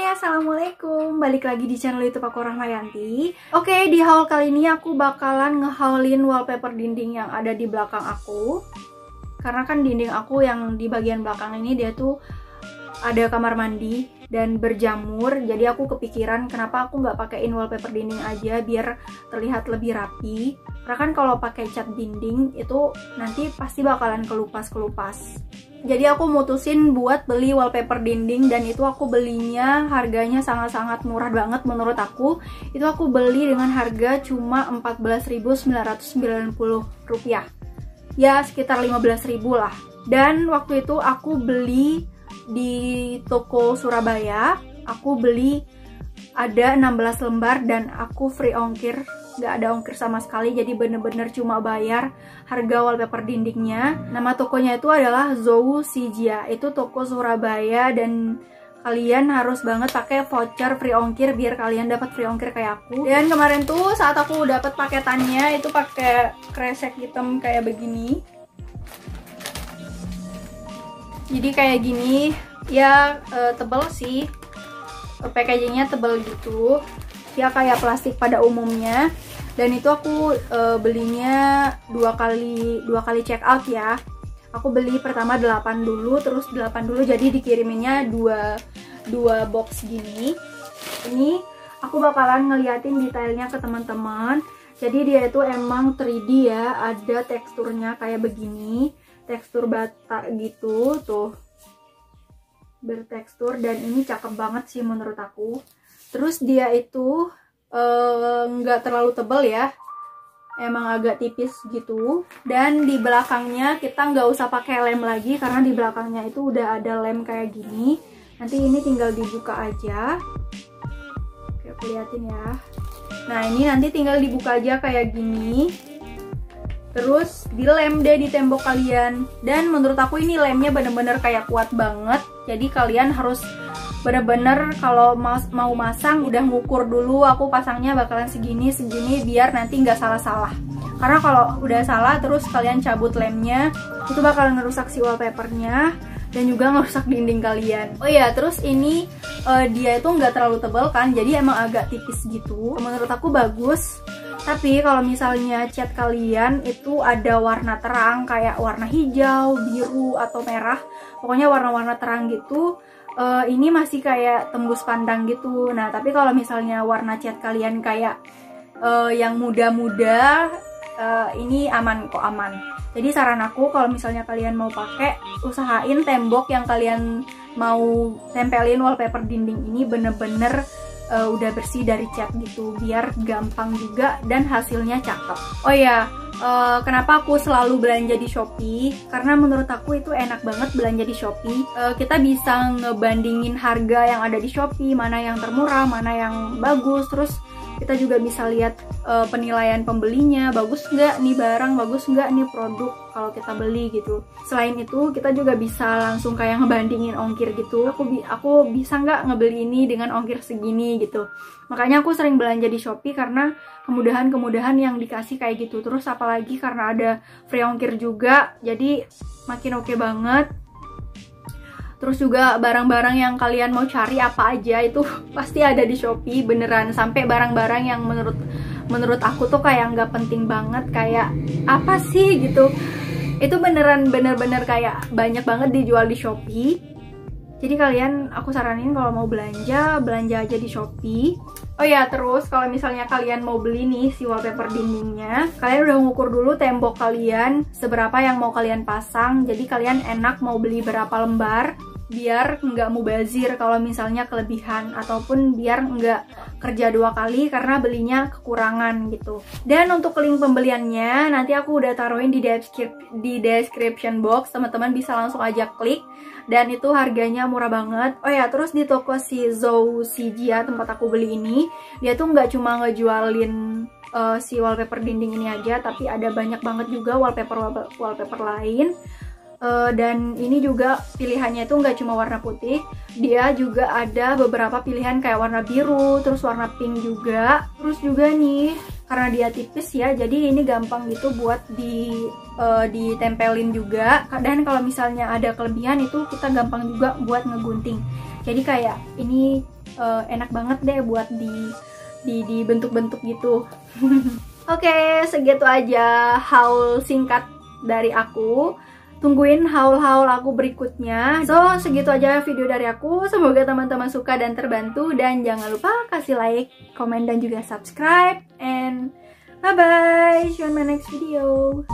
Hai, assalamualaikum. Balik lagi di channel YouTube aku, Rahmayanti. Oke, di haul kali ini aku bakalan ngehaulin wallpaper dinding yang ada di belakang aku. Karena kan dinding aku yang di bagian belakang ini dia tuh ada kamar mandi dan berjamur. Jadi aku kepikiran kenapa aku nggak pakein wallpaper dinding aja biar terlihat lebih rapi. Karena kan kalau pakai cat dinding itu nanti pasti bakalan kelupas-kelupas. Jadi aku mutusin buat beli wallpaper dinding, dan itu aku belinya harganya sangat-sangat murah banget menurut aku. Itu aku beli dengan harga cuma Rp14.990. Ya sekitar 15.000 lah. Dan waktu itu aku beli di toko Surabaya. Aku beli ada 16 lembar dan aku free ongkir. Gak ada ongkir sama sekali, jadi bener-bener cuma bayar harga wallpaper dindingnya. Nama tokonya itu adalah Zou Sijia. Itu toko Surabaya dan kalian harus banget pakai voucher free ongkir biar kalian dapat free ongkir kayak aku. Dan kemarin tuh saat aku dapat paketannya itu pakai kresek hitam kayak begini. Jadi kayak gini, ya tebel sih. Packagingnya tebel gitu. Ya kayak plastik pada umumnya. Dan itu aku belinya dua kali check out ya. Aku beli pertama 8 dulu, terus 8 dulu, jadi dikiriminnya dua box gini. Ini aku bakalan ngeliatin detailnya ke teman-teman. Jadi dia itu emang 3D ya, ada teksturnya kayak begini, tekstur bata gitu tuh, bertekstur, dan ini cakep banget sih menurut aku. Terus dia itu nggak terlalu tebal ya, emang agak tipis gitu. Dan di belakangnya kita nggak usah pakai lem lagi karena di belakangnya itu udah ada lem kayak gini. Nanti ini tinggal dibuka aja. Oke, aku liatin ya. Nah ini nanti tinggal dibuka aja kayak gini, terus dilem deh di tembok kalian. Dan menurut aku ini lemnya bener-bener kayak kuat banget, jadi kalian harus bener-bener kalau mau masang udah ngukur dulu, aku pasangnya bakalan segini biar nanti nggak salah-salah. Karena kalau udah salah terus kalian cabut lemnya, itu bakalan ngerusak si wallpapernya dan juga ngerusak dinding kalian. Oh iya, terus ini dia itu nggak terlalu tebal kan, jadi emang agak tipis gitu. Menurut aku bagus. Tapi kalau misalnya cat kalian itu ada warna terang kayak warna hijau, biru, atau merah, pokoknya warna-warna terang gitu, ini masih kayak tembus pandang gitu. Nah tapi kalau misalnya warna cat kalian kayak yang muda-muda, ini aman kok, aman. Jadi saran aku kalau misalnya kalian mau pakai, usahain tembok yang kalian mau tempelin wallpaper dinding ini bener-bener udah bersih dari cat gitu, biar gampang juga dan hasilnya cakep. Oh ya, kenapa aku selalu belanja di Shopee? Karena menurut aku itu enak banget belanja di Shopee. Kita bisa ngebandingin harga yang ada di Shopee, mana yang termurah, mana yang bagus. Terus kita juga bisa lihat penilaian pembelinya, bagus nggak nih barang, bagus nggak nih produk kalau kita beli gitu. Selain itu kita juga bisa langsung kayak ngebandingin ongkir gitu. Aku bisa nggak ngebeli ini dengan ongkir segini gitu. Makanya aku sering belanja di Shopee karena kemudahan-kemudahan yang dikasih kayak gitu. Terus apalagi karena ada free ongkir juga, jadi makin oke banget. Terus juga barang-barang yang kalian mau cari apa aja itu pasti ada di Shopee, beneran. Sampai barang-barang yang menurut aku tuh kayak nggak penting banget, kayak apa sih gitu, itu bener-bener kayak banyak banget dijual di Shopee. Jadi kalian, aku saranin kalau mau belanja aja di Shopee. Oh ya, terus kalau misalnya kalian mau beli nih si wallpaper dindingnya, kalian udah ngukur dulu tembok kalian seberapa yang mau kalian pasang. Jadi kalian enak mau beli berapa lembar, biar nggak mubazir kalau misalnya kelebihan, ataupun biar nggak kerja 2 kali karena belinya kekurangan gitu. Dan untuk link pembeliannya nanti aku udah taruhin di description box, teman-teman bisa langsung aja klik. Dan itu harganya murah banget. Oh ya, terus di toko si Zou Sijia tempat aku beli ini, dia tuh nggak cuma ngejualin si wallpaper dinding ini aja, tapi ada banyak banget juga wallpaper lain. Dan ini juga pilihannya itu nggak cuma warna putih, dia juga ada beberapa pilihan kayak warna biru, terus warna pink juga. Terus juga nih, karena dia tipis ya, jadi ini gampang gitu buat ditempelin juga. Dan kalau misalnya ada kelebihan itu kita gampang juga buat ngegunting. Jadi kayak ini enak banget deh buat dibentuk-bentuk gitu. Oke, segitu aja haul singkat dari aku. Tungguin haul-haul aku berikutnya. So, segitu aja video dari aku. Semoga teman-teman suka dan terbantu. Dan jangan lupa kasih like, komen, dan juga subscribe. And bye-bye. See you on my next video.